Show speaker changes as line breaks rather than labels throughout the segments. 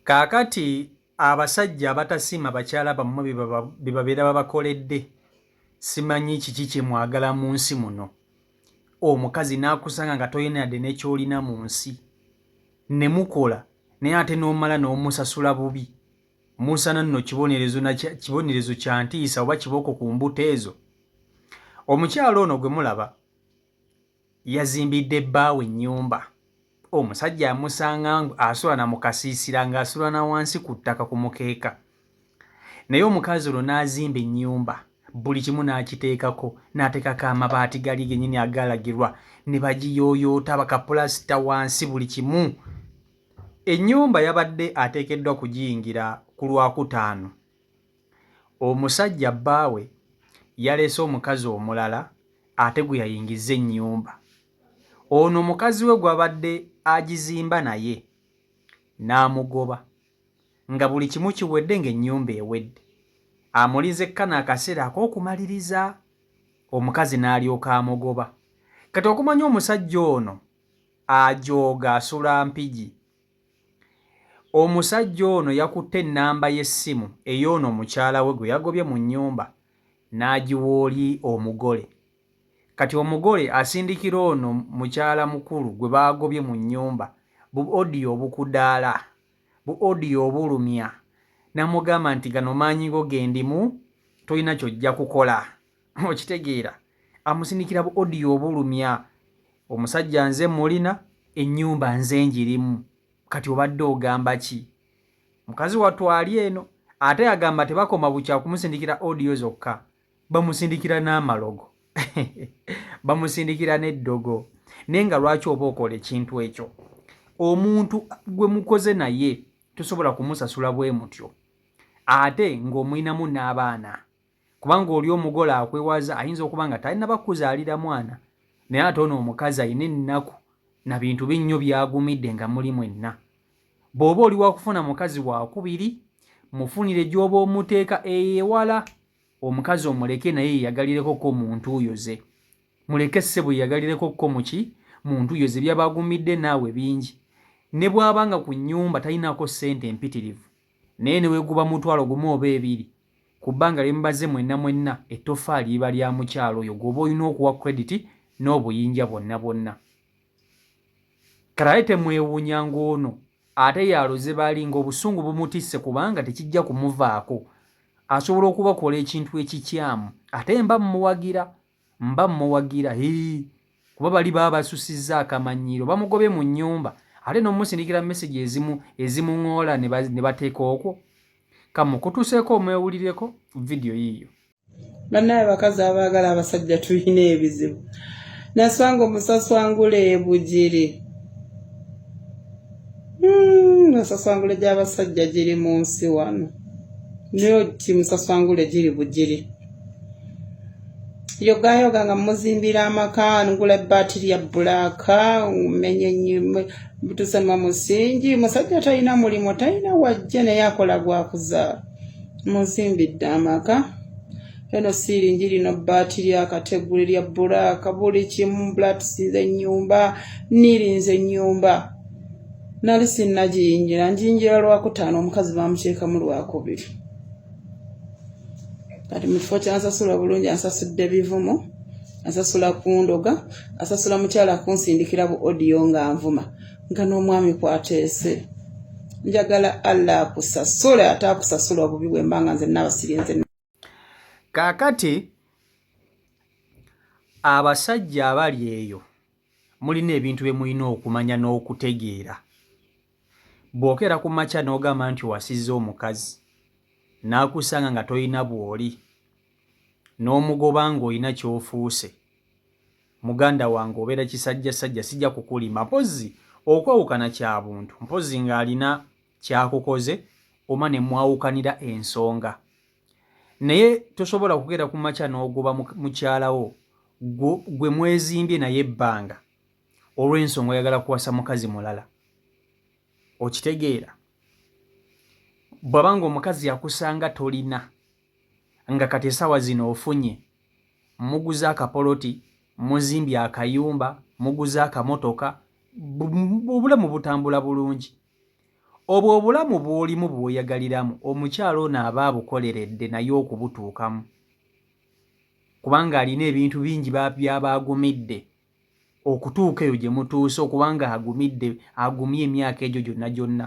Kaakati abasajja abatasiima bakyala bammwe bye babeera babakoledde simanyi kiki kye mwagala mu nsi muno. Omukazi n'akusanga nga toyina yadde ne ky'olina mu nsi ne mukola naye ate n'omala n'omusasula bubi. Musana nno kibonerezo kya ntiisa oba kiboko ku mbuto ezo. Omukyala ono gwe mulaba yazimbidde bbaawe ennyumba. Omusajja amusanga asula na mu kasiisira ng'asula na wansi ku ttaka ku mukeeka. Naye omukazi ono n'azimba ennyumba, buli kimu n'akiteekako, n'ateekako amabaati gali gennyini agalagirwa, ne bagiyooyoota bakapulasita wansi buli kimu. Ennyumba yabadde ateekeddwa kugiyingira ku Lwakutaano. Omusajja bbaawe yaleese omukazi omulala ate gwe yayingizza ennyumba. Ono omukazi we gw'abadde agizimba naye n'amugoba nga buli kimu kiwedde ng'ennyumba ewedde. Amulize ekkana akaseera ak'okumaliriza, omukazi n'alyoka amugoba. Kati okumanya omusajja ono ajooga asula mpigi. Omusajja ono yakutte ennamba y'essimu ey'ono omukyala we gwe yagobye mu nnyumba n'agiwa oli omugole. Kati omugole asindikira ono mukyala mukulu gwe baagobye mu nnyumba bu odiyo obukudaala, bu odiyo obulumya, n'amugamba nti gano maanyigo gendimu tolina ky'ojja kukola. Okitegeera? Amusindikira bu odiyo obulumya. Omusajja nze mulina, ennyumba nze njirimu. Kati obadde ogamba ki? Mukazi watwali eno ate agamba tebakoma bukya kumusindikira odiyo zokka, bamusindikira n'amalogo. Bamusindikira n'eddogo. Naye nga lwaki oba okola ekintu ekyo? Omuntu gwe mukoze naye tosobola kumusasula bwe mutyo, ate ng'omulinamu n'abaana. Kubanga oli omugole akwewaza ayinza okuba nga talina bakuzaalira mwana, naye ate ono omukazi ayina ennaku na bintu binnyo byagumidde nga muli mwenna. Bw'oba oli wakufuna mukazi wakubiri, mufunire gy'oba omuteeka ewala. Omukazi omuleke naye yeyagalireko muntu oyo ze. Muleke ssebo yeyagalireko muki? Muntu oyo ze. Byabagumidde naawe bingi. Ne bw'abanga ku nnyumba talinako ssente empitirivu, naye ne weeguba mutwalo gumu oba ebiri, ku bbanga lye mubaze mwenna ettoffaali liba lya mukyalo oyo gw'oba olina okuwa krediti n'obuyinja bwonna bwonna. Kale temwewuunya ng'ono ate yaloze baali ng'obusungu bumutisse kubanga tekijja kumuvaako. Asobola okubakola ekintu ekikyamu ate mba mmuwagira kuba bali baba basusizza akamanyiiro bamugobye mu nnyumba ate n'omusindikira mesegi ezimuŋoola ne bateeka okwo. Kamukutuseeko omwewulireko vidiyo yiiyo.
Bannaye bakazi abaagala abasajja tulina ebizibu. Naswanga omusaswangule ebugiri. Musaswangule gy'abasajja giri mu nsi wano. Niyo ti musaswangule giri bugiri. Yogayoga nga muzimbira amaka ngula ebbaati lya bbulaaka menye nnyumba butusema musingi. Musajja talina mulimu, talina wajja naye akola gwakuzaala. Muzimbidde amaka. Eno siiringi lino bbaati lya kategule lya bbulaaka buli kimu bulatusinze ennyumba nirinze ennyumba. Nali sinnagiyingira njingira Lwakutaano omukazi bamuteeka mu Lwakubiri. Kati mu kifo kyansasula bulungi ansasudde bivumo, ansasula kundoga, ansasula mukyala kunsindikira bu odiyo nga nvuma nga n'omwami kwateese. Njagala Allah akusasule ate akusasula obubi bwe mbanga nze nabasirinze.
Kaakati abasajja abali eyo mulina ebintu bye mulina okumanya n'okutegeera. Bw'okeera ku makya n'ogamba nti wasizza omukazi n'akusanga nga toyina bw'oli n'omugoba ng'olina ky'ofuuse, muganda wange obeera kisajjasajja sijja kukulima. Mpozzi okwawukana kya buntu, mpozzi ng'alina kyakukoze oma ne mwawukanira ensonga. Naye tosobola kukeera ku makya n'ogoba mukyalawo gwe mwezimbye naye ebbanga olw'ensonga oyagala kuwasa mukazi mulala. Okitegeera? Bw'abanga omukazi yakusanga tolina nga kati essaawa zino ofunye, muguze akapoloti, muzimbye akayumba, muguze akamotoka, obulamu butambula bulungi. obwo obulamu bw'olimu bw'oyagaliramu omukyalo ono aba abukoleredde naye okubutuukamu kubanga alina ebintu bingi by'abaagumidde okutuuka eyo gye mutuuse okubanga agumye emyaka egyo gyonna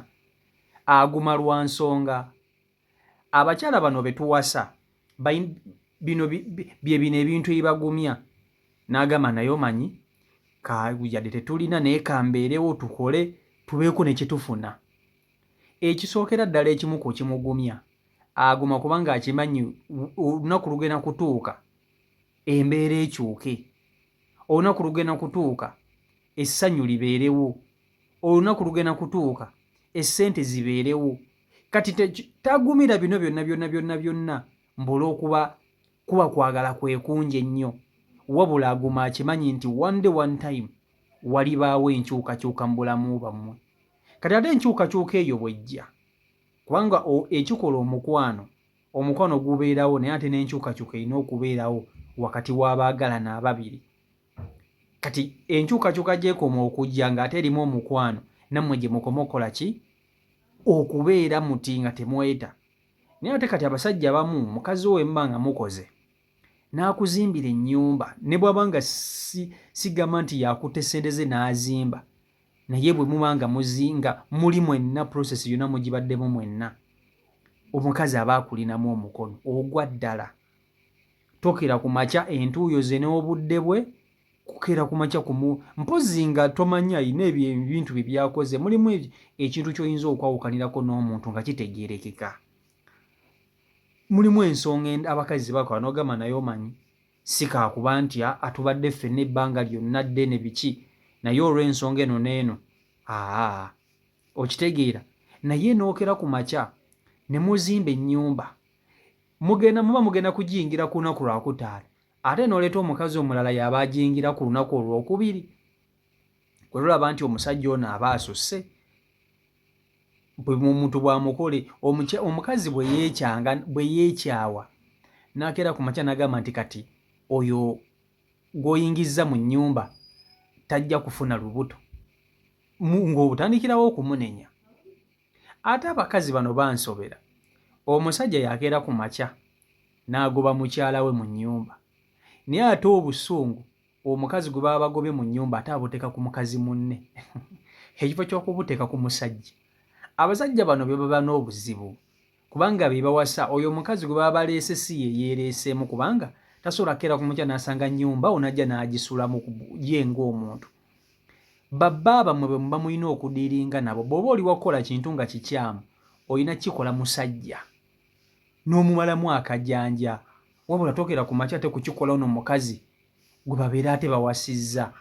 aguma lwa nsonga abakyala bano be tuwasa bino ebintu ebibagumya n'agamba naye omanyi yadde tetulina naye kambeerewo tukole tubeeko ne kyetufuna ekisookera ddala ekimu ku kimugumya aguma kubanga akimanyi olunaku lugenda kutuuka embeera ekyuke olunaku lugenda kutuuka essanyu libeerewo olunaku lugenda kutuuka essente zibeerewo kati tagumira bino byonna mbul'okuba kuba kwagala kwekunje ennyo wabula aguma akimanyi nti one time walibaawo enkyukakyuka mu bulamu bwammwe kati ate enkyukakyuka eyo bw'ejja kubanga ekikola omukwano gubeerawo naye ate n'enkyukakyuka erina okubeerawo wakati w'abaagalana ababiri kati enkyukakyuka gyekoma okujja ng'ate erimu omukwano nammwe gye mukoma okukola ki okubeera muti nga temweta naye ate kati abasajja abamu mukazi we muba nga mukoze n'akuzimbira ennyumba ne bw'abanga sigamba nti yakutte ssente ze n'azimba naye bwe muba nga muzinga muli mwenna process yonna mugibaddemu mwenna omukazi aba akulinamu omukono ogwa ddala tokera ku makya entuuyo ze n'obudde bwe kukera ku makya mpozi nga tomanya ayina ebintu bye byakoze mulimu ekintu ky'oyinza okwawukanirako n'omuntu nga kitegeerekeka mulimu ensonga abakazi ze bakola n'ogamba naye omanyi si kaakuba nti atubadde ffenna ebbanga lyonna ddene biki naye olw'ensonga eno n'eno okitegeera naye n'okera ku makya ne muzimba ennyumba muba mugenda kugiyingira ku lunaku lwakutaano ate n'oleeta omukazi omulala y'aba agiyingira ku lunaku olwokubiri kwe tulaba nti omusajja ono aba asusse bwe muntu bw'amukole omukazi bwe yeekyawa n'akeera ku makya n'agamba nti kati oyo gw'oyingizza mu nnyumba tajja kufuna lubuto ng'obutandikirawo okumunenya ate abakazi bano bansobera omusajja yakeera ku makya n'agoba mukyala we mu nnyumba naye ate obusungu omukazi gwe baba bagobye mu nnyumba ate abuteeka ku mukazi munne ekifo ky'okubuteeka ku musajja abasajja bano be baba n'obuzibu kubanga be bawasa oyo omukazi gwe baba baleese si ye yeereeseemu kubanga tasobola keera ku makya n'asanga nnyumba onajja n'agisulamu ye ng'omuntu babba bamwe bwe muba mulina okudiiringa nabo bw'oba oli wakukola kintu nga kikyamu olina kikola musajja n'omumalamu akajanja wabula tokera ku makya ate kukikola ono mukazi gwe babeera ate bawasizza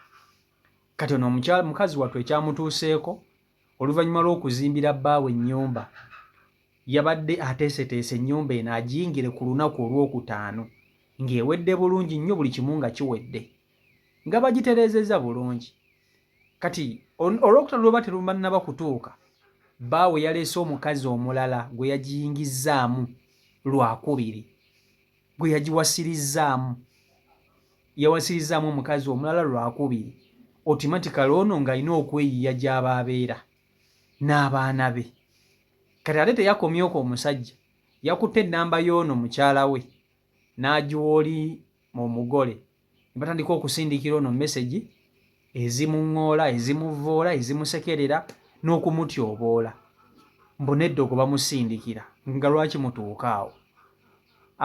kati ono mukazi wattu ekyamutuuseeko oluvannyuma lw'okuzimbira bbaawe ennyumba yabadde ateeseteese ennyumba eno agiyingire ku lunaku olwokutaano ng'ewedde bulungi nnyo buli kimu nga kiwedde nga bagitereezezza bulungi kati olwokutaano lweba terumannaba kutuuka bbaawe yaleese omukazi omulala gwe yagiyingizzaamu lwakubiri gwe yagiwasirizzaamu yawasirizzaamu omukazi omulala lwakubiri otimatikali ono ng'alina okweyiya gy'aba abeera n'abaana be kati ate teyakomyeko omusajja yakutte ennamba y'ono mukyala we n'agiwa oli mu mugole ne batandika okusindikira ono mesegi ezimuŋŋoola ezimuvoola ezimusekerera n'okumutyoboola mbonedde okuba musindikira nga lwaki mutuuka awo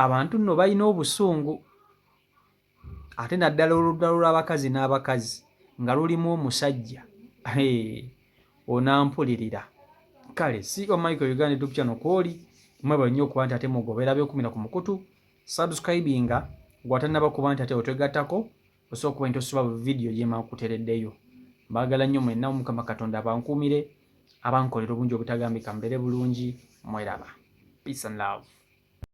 abantu nno balina obusungu ate naddala oludalo lw'abakazi n'abakazi nga lulimu omusajja onampulirira kale si Michael Uganda YouTube channel kwoli mweba nnyo okuba nti ate mugobera byokumira ku mukutu subscribinga gwatannaba kuba nti ate otwegattako osobola okuba nti osoba video gyema kutereddeyo mbaagala nnyo mwenna Mukama Katonda abankuumire abankolera obungi obutagambika mbeere bulungi mweraba peace and love.